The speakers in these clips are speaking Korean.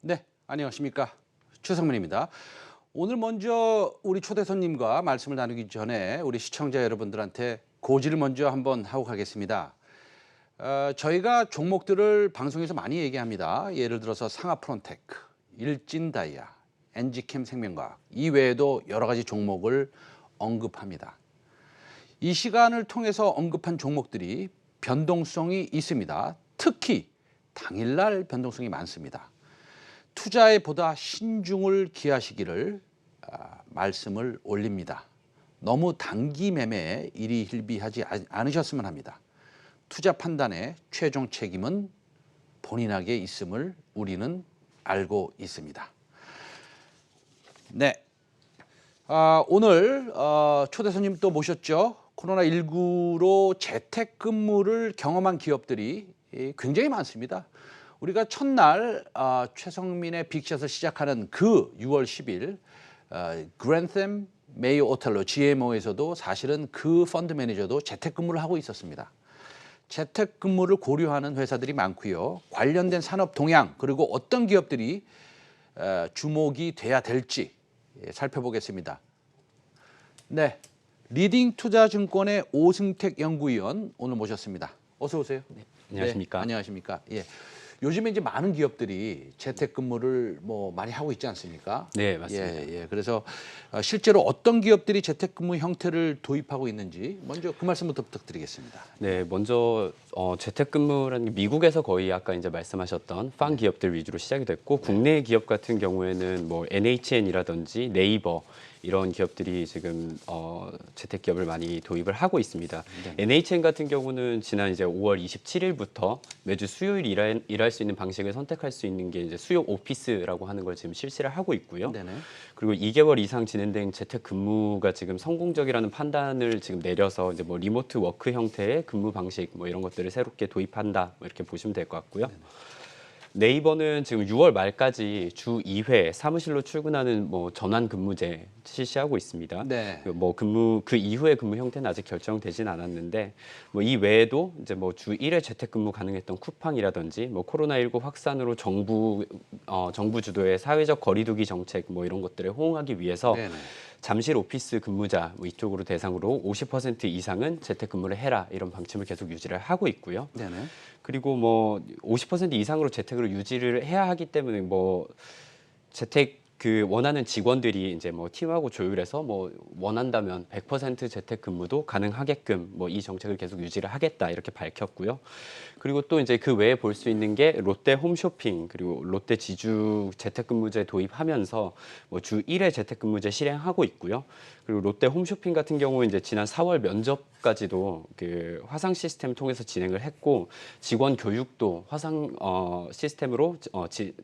네, 안녕하십니까. 최성민입니다. 오늘 먼저 우리 초대 손님과 말씀을 나누기 전에 우리 시청자 여러분들한테 고지를 먼저 한번 하고 가겠습니다. 저희가 종목들을 방송에서 많이 얘기합니다. 예를 들어서 상하프론테크, 일진다이아, 엔지캠 생명과학 이외에도 여러 가지 종목을 언급합니다. 이 시간을 통해서 언급한 종목들이 변동성이 있습니다. 특히 당일날 변동성이 많습니다. 투자에 보다 신중을 기하시기를 말씀을 올립니다. 너무 단기 매매에 일희일비하지 않으셨으면 합니다. 투자 판단의 최종 책임은 본인에게 있음을 우리는 알고 있습니다. 네, 오늘 초대 손님 또 모셨죠. 코로나19로 재택근무를 경험한 기업들이 굉장히 많습니다. 우리가 첫날 최성민의 빅샷을 시작하는 그 6월 10일 그랜샘 메이오 오텔로 GMO에서도 사실은 그 펀드 매니저도 재택근무를 하고 있었습니다. 재택근무를 고려하는 회사들이 많고요. 관련된 산업 동향 그리고 어떤 기업들이 주목이 돼야 될지 살펴보겠습니다. 네, 리딩투자증권의 오승택 연구위원 오늘 모셨습니다. 어서 오세요. 네, 안녕하십니까. 네, 안녕하십니까. 예. 요즘에 이제 많은 기업들이 재택근무를 많이 하고 있지 않습니까? 네, 맞습니다. 예. 그래서 실제로 어떤 기업들이 재택근무 형태를 도입하고 있는지 먼저 그 말씀부터 부탁드리겠습니다. 네, 먼저 재택근무라는 게 미국에서 거의 아까 이제 말씀하셨던 팡 기업들 위주로 시작이 됐고 국내 기업 같은 경우에는 뭐 NHN이라든지 네이버 이런 기업들이 지금 재택 기업을 많이 도입을 하고 있습니다. 네. NHN 같은 경우는 지난 이제 5월 27일부터 매주 수요일 일할 수 있는 방식을 선택할 수 있는 게 이제 수요 오피스라고 하는 걸 지금 실시를 하고 있고요. 네네. 그리고 2개월 이상 진행된 재택 근무가 지금 성공적이라는 판단을 지금 내려서 이제 뭐 리모트 워크 형태의 근무 방식 뭐 이런 것들을 새롭게 도입한다 뭐 이렇게 보시면 될 것 같고요. 네네. 네이버는 지금 6월 말까지 주 2회 사무실로 출근하는 뭐 전환 근무제 실시하고 있습니다. 네. 뭐 그 이후의 근무 형태는 아직 결정되진 않았는데 뭐 이 외에도 이제 뭐 주 1회 재택근무 가능했던 쿠팡이라든지 뭐 코로나19 확산으로 정부 주도의 사회적 거리두기 정책 뭐 이런 것들을 호응하기 위해서 네네. 잠실 오피스 근무자 뭐 이쪽으로 대상으로 50% 이상은 재택근무를 해라 이런 방침을 계속 유지를 하고 있고요. 네네. 그리고 뭐 50% 이상으로 재택으로 유지를 해야 하기 때문에 뭐 재택 그 원하는 직원들이 이제 뭐 팀하고 조율해서 뭐 원한다면 100% 재택 근무도 가능하게끔 뭐 이 정책을 계속 유지를 하겠다 이렇게 밝혔고요. 그리고 또 이제 그 외에 볼 수 있는 게 롯데 홈쇼핑 그리고 롯데 지주 재택근무제 도입하면서 뭐 주 1회 재택근무제 실행하고 있고요. 그리고 롯데 홈쇼핑 같은 경우 이제 지난 4월 면접까지도 그 화상 시스템 통해서 진행을 했고 직원 교육도 화상 시스템으로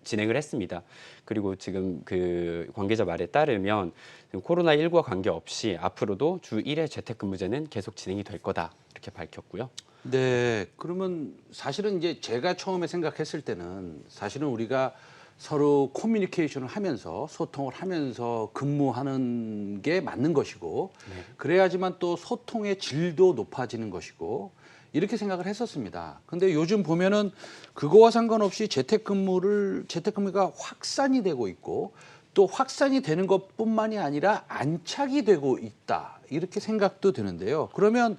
진행을 했습니다. 그리고 지금 그 관계자 말에 따르면 코로나19와 관계없이 앞으로도 주 1회 재택근무제는 계속 진행이 될 거다 이렇게 밝혔고요. 네, 그러면 사실은 이제 제가 처음에 생각했을 때는 사실은 우리가 서로 커뮤니케이션을 하면서 소통을 하면서 근무하는 게 맞는 것이고 그래야지만 또 소통의 질도 높아지는 것이고 이렇게 생각을 했었습니다. 근데 요즘 보면은 그거와 상관없이 재택근무가 확산이 되고 있고 또 확산이 되는 것뿐만이 아니라 안착이 되고 있다. 이렇게 생각도 드는데요. 그러면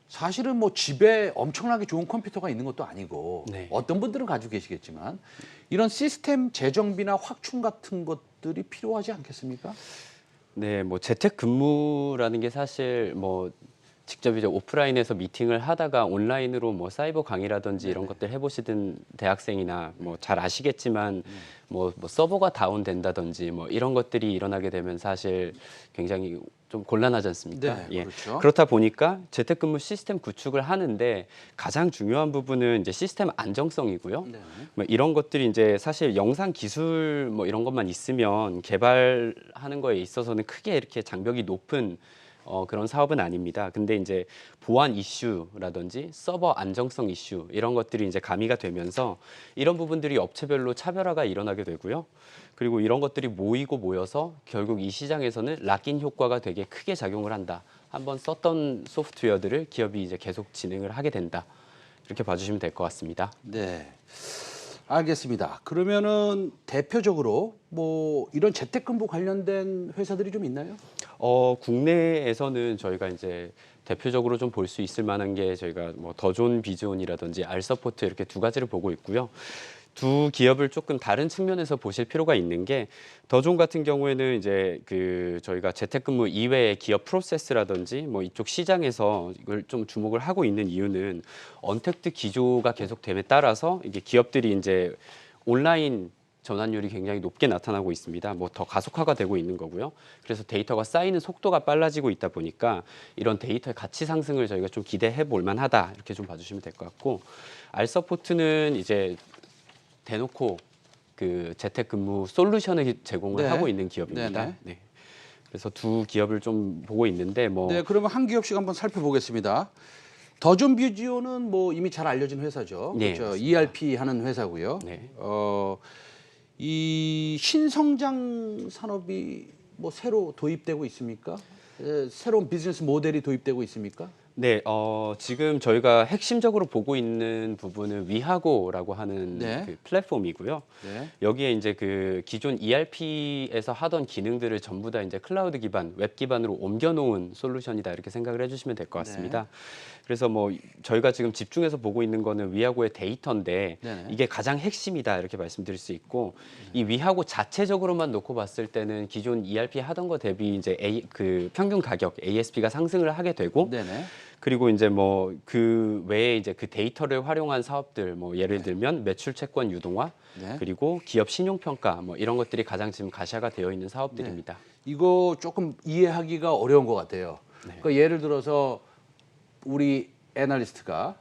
사실은 뭐 집에 엄청나게 좋은 컴퓨터가 있는 것도 아니고 네. 어떤 분들은 가지고 계시겠지만 이런 시스템 재정비나 확충 같은 것들이 필요하지 않겠습니까? 네, 뭐 재택 근무라는 게 사실 뭐 직접 이제 오프라인에서 미팅을 하다가 온라인으로 뭐 사이버 강의라든지 이런 것들 해보시던 대학생이나 뭐 잘 아시겠지만 뭐 서버가 다운된다든지 뭐 이런 것들이 일어나게 되면 사실 굉장히 좀 곤란하지 않습니까? 네, 예. 그렇죠. 그렇다 보니까 재택근무 시스템 구축을 하는데 가장 중요한 부분은 이제 시스템 안정성이고요. 네. 뭐 이런 것들이 이제 사실 영상 기술 뭐 이런 것만 있으면 개발하는 거에 있어서는 크게 이렇게 장벽이 높은 그런 사업은 아닙니다. 근데 이제 보안 이슈라든지 서버 안정성 이슈 이런 것들이 이제 가미가 되면서 이런 부분들이 업체별로 차별화가 일어나게 되고요. 그리고 이런 것들이 모이고 모여서 결국 이 시장에서는 락인 효과가 되게 크게 작용을 한다. 한번 썼던 소프트웨어들을 기업이 이제 계속 진행을 하게 된다. 이렇게 봐주시면 될 것 같습니다. 네. 알겠습니다. 그러면은 대표적으로 뭐 이런 재택근무 관련된 회사들이 좀 있나요? 국내에서는 저희가 이제 대표적으로 좀 볼 수 있을 만한 게 저희가 뭐 더존 비존이라든지 알서포트 이렇게 두 가지를 보고 있고요. 두 기업을 조금 다른 측면에서 보실 필요가 있는 게 더존 같은 경우에는 이제 그 저희가 재택근무 이외의 기업 프로세스라든지 뭐 이쪽 시장에서 이걸 좀 주목을 하고 있는 이유는 언택트 기조가 계속됨에 따라서 이게 기업들이 이제 온라인 전환율이 굉장히 높게 나타나고 있습니다. 뭐 더 가속화가 되고 있는 거고요. 그래서 데이터가 쌓이는 속도가 빨라지고 있다 보니까 이런 데이터의 가치 상승을 저희가 좀 기대해 볼 만하다 이렇게 좀 봐주시면 될 것 같고 알서포트는 이제 대놓고 그 재택근무 솔루션을 제공을 네. 하고 있는 기업입니다. 네네. 네. 그래서 두 기업을 좀 보고 있는데 뭐 네, 그러면 한 기업씩 한번 살펴보겠습니다. 더존 비지오는 뭐 이미 잘 알려진 회사죠. 네, 그렇죠. 맞습니다. ERP 하는 회사고요. 네. 이 신성장 산업이 뭐 새로 도입되고 있습니까? 새로운 비즈니스 모델이 도입되고 있습니까? 네, 지금 저희가 핵심적으로 보고 있는 부분은 위하고라고 하는 네. 그 플랫폼이고요. 네. 여기에 이제 그 기존 ERP에서 하던 기능들을 전부 다 이제 클라우드 기반, 웹 기반으로 옮겨놓은 솔루션이다 이렇게 생각을 해주시면 될 것 같습니다. 그래서 뭐 저희가 지금 집중해서 보고 있는 거는 위하고의 데이터인데 네네. 이게 가장 핵심이다 이렇게 말씀드릴 수 있고 이 위하고 자체적으로만 놓고 봤을 때는 기존 ERP 하던 거 대비 이제 그 평균 가격 ASP가 상승을 하게 되고 네네. 그리고 이제 뭐 그 외에 이제 그 데이터를 활용한 사업들 뭐 예를 들면 매출 채권 유동화 네. 그리고 기업 신용 평가 뭐 이런 것들이 가장 지금 가시화가 되어 있는 사업들입니다. 이거 조금 이해하기가 어려운 것 같아요. 네. 그러니까 예를 들어서 우리 애널리스트가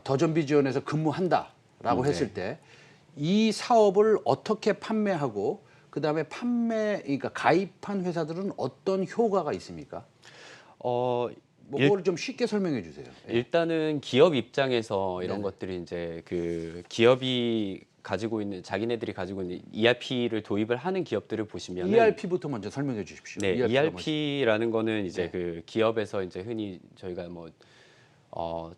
더존 비지온에서 근무한다라고 네. 했을 때 이 사업을 어떻게 판매하고 그다음에 그러니까 가입한 회사들은 어떤 효과가 있습니까? 어, 뭐 일- 그걸 좀 쉽게 설명해 주세요. 예. 일단은 기업 입장에서 이런 네네. 것들이 이제 그 기업이 가지고 있는 자기네들이 가지고 있는 ERP를 도입을 하는 기업들을 보시면 ERP부터 먼저 설명해 주십시오. 네, ERP가 ERP라는 거는 이제 네. 그 기업에서 이제 흔히 저희가 뭐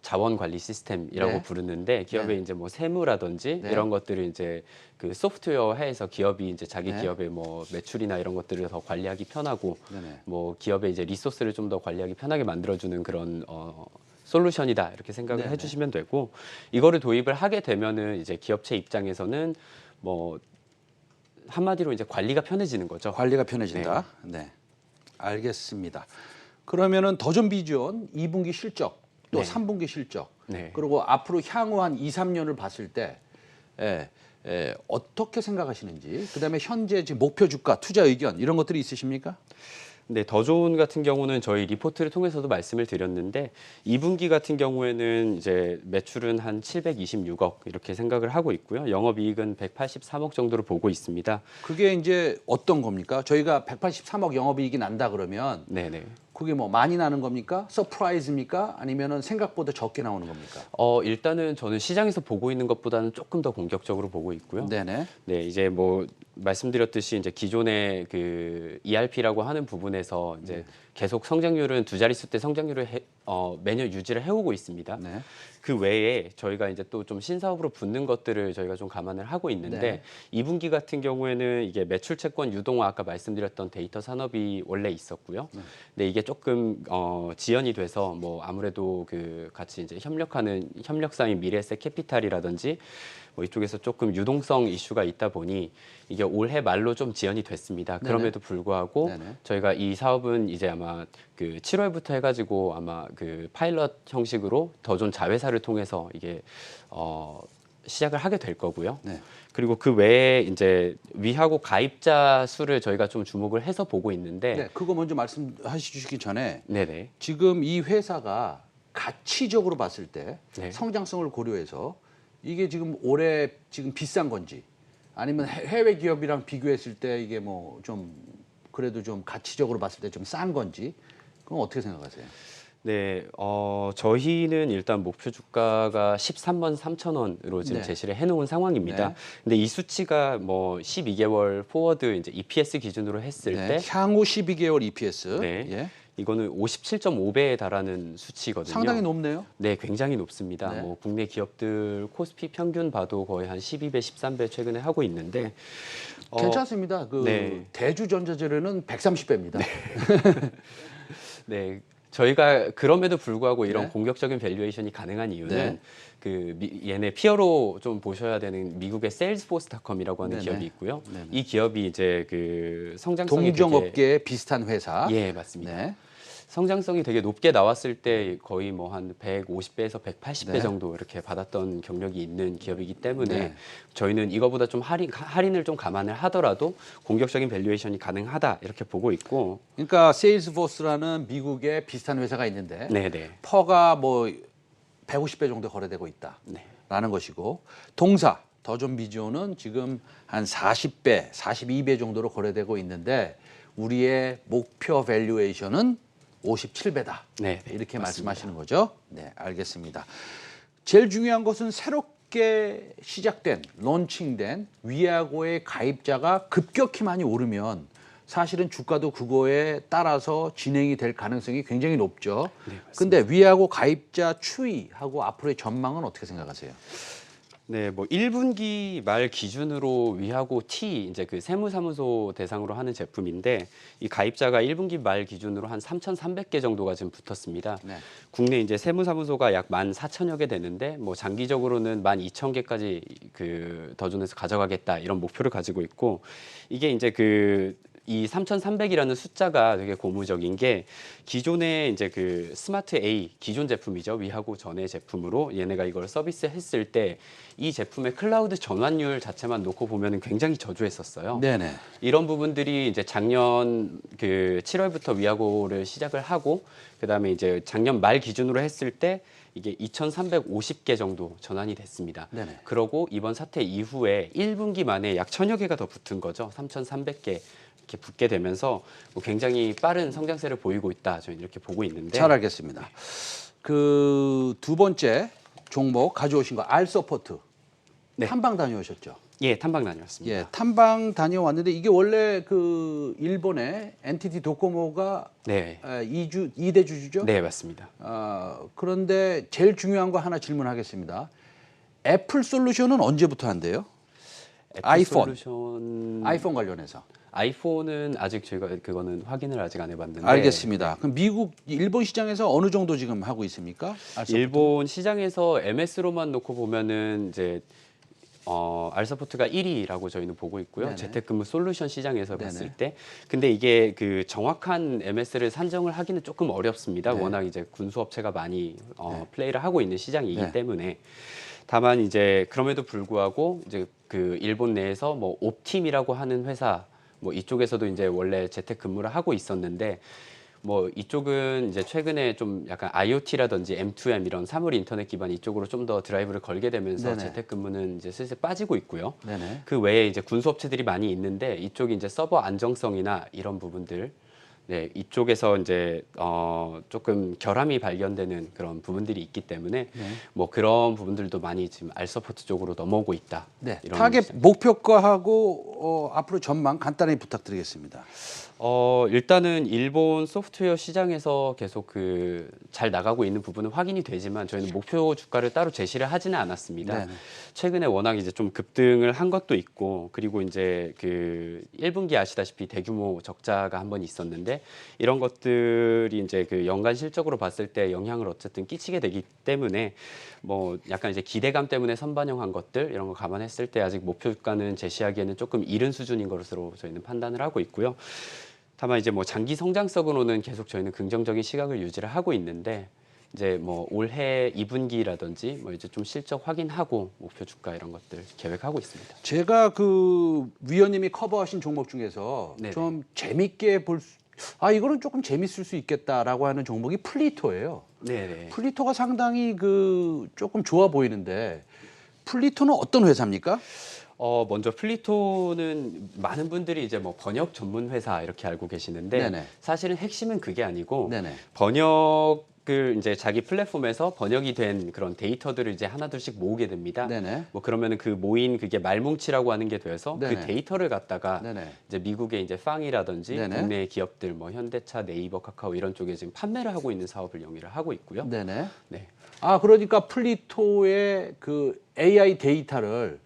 자원 관리 시스템이라고 네. 부르는데 기업의 네. 이제 뭐 세무라든지 네. 이런 것들을 이제 그 소프트웨어화해서 기업이 이제 자기 네. 기업의 뭐 매출이나 이런 것들을 더 관리하기 편하고 네네. 뭐 기업의 이제 리소스를 좀 더 관리하기 편하게 만들어주는 그런 솔루션이다 이렇게 생각을 네네. 해주시면 되고 이거를 도입을 하게 되면은 이제 기업체 입장에서는 뭐 한마디로 이제 관리가 편해지는 거죠. 관리가 편해진다. 네. 알겠습니다. 그러면은 더존 비지온 2분기 실적 또 네. 3분기 실적 네. 그리고 앞으로 향후 한 2, 3년을 봤을 때 어떻게 생각하시는지 그다음에 현재 지금 목표 주가, 투자 의견 이런 것들이 있으십니까? 네, 더 좋은 같은 경우는 저희 리포트를 통해서도 말씀을 드렸는데 2분기 같은 경우에는 이제 매출은 한 726억 이렇게 생각을 하고 있고요. 영업이익은 183억 정도로 보고 있습니다. 그게 이제 어떤 겁니까? 저희가 183억 영업이익이 난다 그러면 네, 네. 그게 뭐 많이 나는 겁니까? 서프라이즈입니까? 아니면은 생각보다 적게 나오는 겁니까? 일단은 저는 시장에서 보고 있는 것보다는 조금 더 공격적으로 보고 있고요. 네네. 네, 이제 뭐 말씀드렸듯이 이제 기존의 그 ERP라고 하는 부분에서 이제 계속 성장률은 두 자릿수 대 성장률을 매년 유지를 해오고 있습니다. 네. 그 외에 저희가 이제 또 좀 신사업으로 붙는 것들을 저희가 좀 감안을 하고 있는데 네. 2분기 같은 경우에는 이게 매출 채권 유동화 아까 말씀드렸던 데이터 산업이 원래 있었고요. 근데 이게 조금 지연이 돼서 뭐 아무래도 그 같이 이제 협력하는 협력사인 미래에셋 캐피탈이라든지 뭐 이쪽에서 조금 유동성 이슈가 있다 보니 이게 올해 말로 좀 지연이 됐습니다. 그럼에도 불구하고 네네. 저희가 이 사업은 이제 아마 그 7월부터 해가지고 아마 그 파일럿 형식으로 더존 자회사를 통해서 이게 시작을 하게 될 거고요. 네. 그리고 그 외에 이제 위하고 가입자 수를 저희가 좀 주목을 해서 보고 있는데, 네. 그거 먼저 말씀하시 주시기 전에 네네. 지금 이 회사가 가치적으로 봤을 때 네. 성장성을 고려해서 이게 지금 올해 지금 비싼 건지 아니면 해외 기업이랑 비교했을 때 이게 뭐 좀 그래도 좀 가치적으로 봤을 때 좀 싼 건지 그럼 어떻게 생각하세요? 네, 저희는 일단 목표 주가가 13만 3천 원으로 지금 네. 제시를 해놓은 상황입니다. 네. 근데 이 수치가 뭐 12개월 포워드 이제 EPS 기준으로 했을 네. 때, 향후 12개월 EPS. 네, 예. 이거는 57.5배에 달하는 수치거든요. 상당히 높네요. 네, 굉장히 높습니다. 네. 뭐 국내 기업들 코스피 평균 봐도 거의 한 12배, 13배 최근에 하고 있는데, 괜찮습니다. 그 네. 대주전자재료는 130배입니다. 네, 저희가 그럼에도 불구하고 이런 네. 공격적인 밸류에이션이 가능한 이유는 네. 얘네 피어로 좀 보셔야 되는 미국의 세일즈포스닷컴이라고 하는 네네. 기업이 있고요. 네네. 이 기업이 이제 그 성장성이 동종업계에 비슷한 회사. 되게, 예, 맞습니다. 네. 성장성이 되게 높게 나왔을 때 거의 뭐 한 150배에서 180배 네. 정도 이렇게 받았던 경력이 있는 기업이기 때문에 네. 저희는 이거보다 좀 할인을 좀 감안을 하더라도 공격적인 밸류에이션이 가능하다 이렇게 보고 있고. 그러니까 세일즈포스라는 미국의 비슷한 회사가 있는데 네네. 퍼가 뭐 150배 정도 거래되고 있다라는 네. 것이고, 동사 더존 비디오는 지금 한 40배, 42배 정도로 거래되고 있는데 우리의 목표 밸류에이션은 57배다. 네, 이렇게 맞습니다. 말씀하시는 거죠? 네, 알겠습니다. 제일 중요한 것은 새롭게 시작된, 론칭된 위아고의 가입자가 급격히 많이 오르면 사실은 주가도 그거에 따라서 진행이 될 가능성이 굉장히 높죠. 네, 근데 위아고 가입자 추이하고 앞으로의 전망은 어떻게 생각하세요? 네, 뭐 1분기 말 기준으로 위하고 T 이제 그 세무사무소 대상으로 하는 제품인데 이 가입자가 1분기 말 기준으로 한 3,300개 정도가 지금 붙었습니다. 네. 국내 이제 세무사무소가 약 14,000여 개 되는데 뭐 장기적으로는 12,000개까지 그 더존에서 가져가겠다 이런 목표를 가지고 있고, 이게 이제 이 3,300이라는 숫자가 되게 고무적인 게 기존에 이제 그 스마트 A 기존 제품이죠. 위하고 전의 제품으로 얘네가 이걸 서비스했을 때 이 제품의 클라우드 전환율 자체만 놓고 보면은 굉장히 저조했었어요. 네네. 이런 부분들이 이제 작년 그 7월부터 위하고를 시작을 하고 그다음에 이제 작년 말 기준으로 했을 때 이게 2,350개 정도 전환이 됐습니다. 네네. 그러고 이번 사태 이후에 1분기 만에 약 1,000여 개가 더 붙은 거죠. 3,300개 이렇게 붙게 되면서 뭐 굉장히 빠른 성장세를 보이고 있다. 저희는 이렇게 보고 있는데. 잘 알겠습니다. 그 두 번째 종목 가져오신 거 알서포트. 네. 탐방 다녀오셨죠? 예, 탐방 다녔습니다. 예, 탐방 다녀왔는데 이게 원래 그 일본의 NTT 도코모가 네. 2대 주주죠? 네, 맞습니다. 그런데 제일 중요한 거 하나 질문하겠습니다. 애플 솔루션은 언제부터 한대요? 애플 아이폰. 솔루션 아이폰 관련해서. 아이폰은 아직 저희가 그거는 확인을 아직 안 해봤는데. 알겠습니다. 그럼 일본 시장에서 어느 정도 지금 하고 있습니까? 알서포트? 일본 시장에서 MS로만 놓고 보면은 이제 알서포트가 1위라고 저희는 보고 있고요. 네네. 재택근무 솔루션 시장에서 네네. 봤을 때. 근데 이게 그 정확한 MS를 산정을 하기는 조금 어렵습니다. 네. 워낙 이제 군수업체가 많이 네. 플레이를 하고 있는 시장이기 네. 때문에. 다만 이제 그럼에도 불구하고 이제 그 일본 내에서 뭐 옵팀이라고 하는 회사 뭐 이쪽에서도 이제 원래 재택근무를 하고 있었는데 뭐 이쪽은 이제 최근에 좀 약간 IoT라든지 M2M 이런 사물 인터넷 기반 이쪽으로 좀 더 드라이브를 걸게 되면서 네네. 재택근무는 이제 슬슬 빠지고 있고요. 네네. 그 외에 이제 군수업체들이 많이 있는데 이쪽이 이제 서버 안정성이나 이런 부분들, 네 이쪽에서 이제 조금 결함이 발견되는 그런 부분들이 있기 때문에 네. 뭐 그런 부분들도 많이 지금 알서포트 쪽으로 넘어오고 있다. 네. 이런 타겟 시장. 목표가하고 앞으로 전망 간단히 부탁드리겠습니다. 일단은 일본 소프트웨어 시장에서 계속 그 잘 나가고 있는 부분은 확인이 되지만 저희는 목표 주가를 따로 제시를 하지는 않았습니다. 네네. 최근에 워낙 이제 좀 급등을 한 것도 있고 그리고 이제 그 1분기 아시다시피 대규모 적자가 한 번 있었는데 이런 것들이 이제 그 연간 실적으로 봤을 때 영향을 어쨌든 끼치게 되기 때문에 뭐 약간 이제 기대감 때문에 선반영한 것들 이런 거 감안했을 때 아직 목표 주가는 제시하기에는 조금 이른 수준인 것으로 저희는 판단을 하고 있고요. 다만 이제 뭐 장기 성장성으로는 계속 저희는 긍정적인 시각을 유지를 하고 있는데 이제 뭐 올해 2분기라든지 뭐 이제 좀 실적 확인하고 목표 주가 이런 것들 계획하고 있습니다. 제가 그 위원님이 커버하신 종목 중에서 네네. 좀 재밌게 이거는 조금 재밌을 수 있겠다라고 하는 종목이 플리토예요. 네네. 플리토가 상당히 그 조금 좋아 보이는데 플리토는 어떤 회사입니까? 먼저 플리토는 많은 분들이 이제 뭐 번역 전문 회사 이렇게 알고 계시는데 네네. 사실은 핵심은 그게 아니고 네네. 번역을 이제 자기 플랫폼에서 번역이 된 그런 데이터들을 이제 하나둘씩 모으게 됩니다. 네네. 뭐 그러면은 그 모인 그게 말뭉치라고 하는 게 돼서 네네. 그 데이터를 갖다가 네네. 이제 미국의 이제 팡이라든지 네네. 국내 기업들 뭐 현대차, 네이버, 카카오 이런 쪽에 지금 판매를 하고 있는 사업을 영위를 하고 있고요. 네네. 네. 아, 그러니까 플리토의 그 AI 데이터를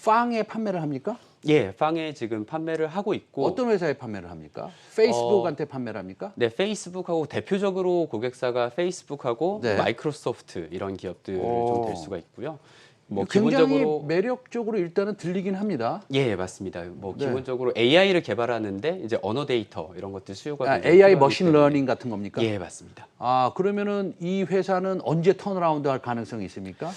팡에 판매를 합니까? 예, 팡에 지금 판매를 하고 있고 어떤 회사에 판매를 합니까? 페이스북한테 판매를 합니까? 네, 페이스북하고 대표적으로 고객사가 페이스북하고 네. 마이크로소프트 이런 기업들을 좀 될 수가 있고요. 뭐 굉장히 기본적으로 매력적으로 일단은 들리긴 합니다. 예, 맞습니다. 뭐 네. 기본적으로 AI를 개발하는데 이제 언어 데이터 이런 것들 수요가 아, 굉장히 AI 필요하기 머신 때문에. 러닝 같은 겁니까? 예, 맞습니다. 아, 그러면은 이 회사는 언제 턴어라운드 할 가능성이 있습니까?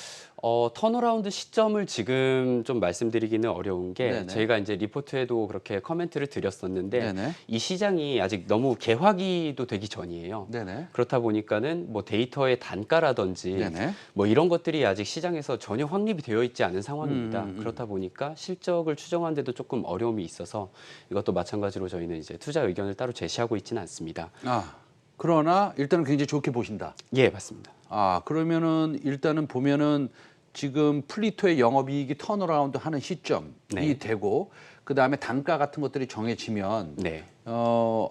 턴어라운드 시점을 지금 좀 말씀드리기는 어려운 게 네네. 저희가 이제 리포트에도 그렇게 코멘트를 드렸었는데 네네. 이 시장이 아직 너무 개화기도 되기 전이에요. 네네. 그렇다 보니까는 뭐 데이터의 단가라든지 네네. 뭐 이런 것들이 아직 시장에서 전혀 확립이 되어 있지 않은 상황입니다. 그렇다 보니까 실적을 추정하는데도 조금 어려움이 있어서 이것도 마찬가지로 저희는 이제 투자 의견을 따로 제시하고 있지는 않습니다. 아, 그러나 일단은 굉장히 좋게 보신다. 예, 맞습니다. 아, 그러면은 일단은 보면은 지금 플리토의 영업이익이 턴어라운드 하는 시점이 네. 되고 그다음에 단가 같은 것들이 정해지면 네.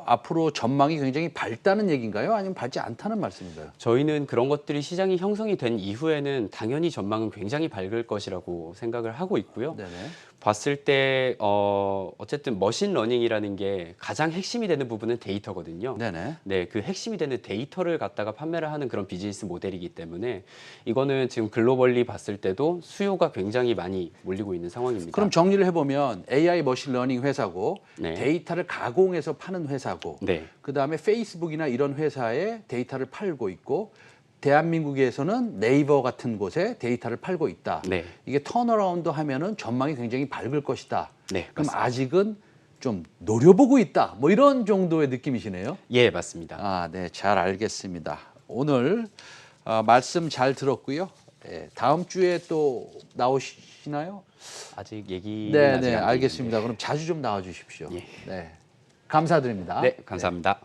앞으로 전망이 굉장히 밝다는 얘기인가요? 아니면 밝지 않다는 말씀인가요? 저희는 그런 것들이 시장이 형성이 된 이후에는 당연히 전망은 굉장히 밝을 것이라고 생각을 하고 있고요. 네네. 봤을 때 어쨌든 머신러닝이라는 게 가장 핵심이 되는 부분은 데이터거든요. 네네. 네, 그 핵심이 되는 데이터를 갖다가 판매를 하는 그런 비즈니스 모델이기 때문에 이거는 지금 글로벌리 봤을 때도 수요가 굉장히 많이 몰리고 있는 상황입니다. 그럼 정리를 해보면 AI 머신러닝 회사고 네. 데이터를 가공해서 파는 회사고 네. 그다음에 페이스북이나 이런 회사에 데이터를 팔고 있고 대한민국에서는 네이버 같은 곳에 데이터를 팔고 있다. 네. 이게 턴어라운드 하면은 전망이 굉장히 밝을 것이다. 네, 그럼 맞습니다. 아직은 좀 노려보고 있다. 뭐 이런 정도의 느낌이시네요. 예, 맞습니다. 아, 네, 잘 알겠습니다. 오늘 말씀 잘 들었고요. 예, 다음 주에 또 나오시나요? 아직 얘기는 네, 아직 네, 안 알겠습니다. 그럼 자주 좀 나와 주십시오. 예. 네, 감사드립니다. 네, 감사합니다.